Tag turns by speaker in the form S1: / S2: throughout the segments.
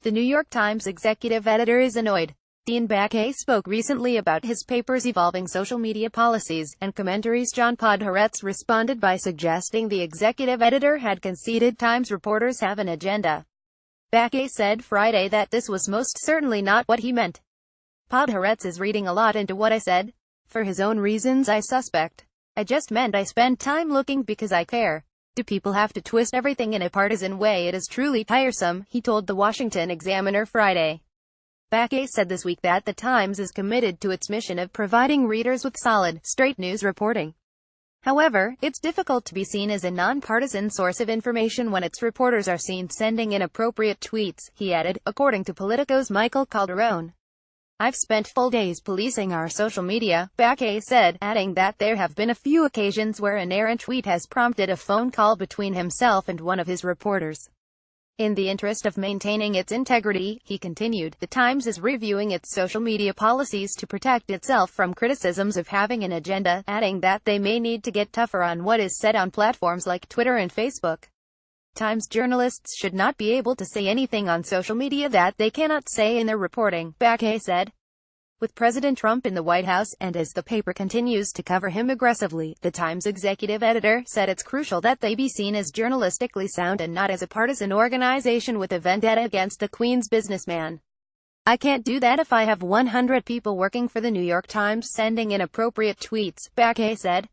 S1: The New York Times executive editor is annoyed. Dean Baquet spoke recently about his paper's evolving social media policies, and commentaries John Podhoretz responded by suggesting the executive editor had conceded Times reporters have an agenda. Baquet said Friday that this was most certainly not what he meant. Podhoretz is reading a lot into what I said. For his own reasons, I suspect. I just meant I spend time looking because I care. Do people have to twist everything in a partisan way? It is truly tiresome, he told the Washington Examiner Friday. Baquet said this week that the Times is committed to its mission of providing readers with solid, straight news reporting. However, it's difficult to be seen as a nonpartisan source of information when its reporters are seen sending inappropriate tweets, he added, according to Politico's Michael Calderone. I've spent full days policing our social media, Baquet said, adding that there have been a few occasions where an errant tweet has prompted a phone call between himself and one of his reporters. In the interest of maintaining its integrity, he continued, the Times is reviewing its social media policies to protect itself from criticisms of having an agenda, adding that they may need to get tougher on what is said on platforms like Twitter and Facebook. Times journalists should not be able to say anything on social media that they cannot say in their reporting, Baquet said. With President Trump in the White House, and as the paper continues to cover him aggressively, the Times executive editor said it's crucial that they be seen as journalistically sound and not as a partisan organization with a vendetta against the Queen's businessman. I can't do that if I have 100 people working for the New York Times sending inappropriate tweets, Baquet said.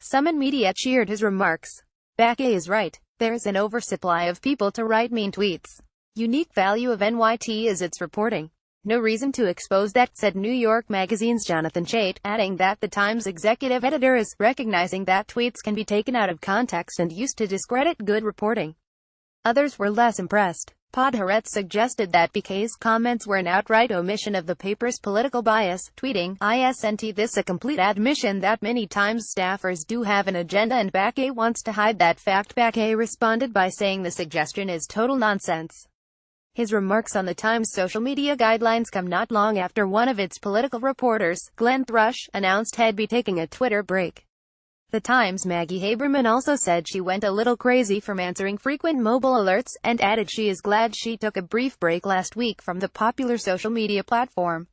S1: Some in media cheered his remarks. Baquet is right. There's an oversupply of people to write mean tweets. Unique value of NYT is its reporting. No reason to expose that, said New York Magazine's Jonathan Chait, adding that the Times executive editor is recognizing that tweets can be taken out of context and used to discredit good reporting. Others were less impressed. Podhoretz suggested that Baquet's comments were an outright omission of the paper's political bias, tweeting, "Isn't this a complete admission that many Times staffers do have an agenda and Baquet wants to hide that fact?" Baquet responded by saying the suggestion is total nonsense. His remarks on the Times' social media guidelines come not long after one of its political reporters, Glenn Thrush, announced he'd be taking a Twitter break. The Times' Maggie Haberman also said she went a little crazy from answering frequent mobile alerts, and added she is glad she took a brief break last week from the popular social media platform.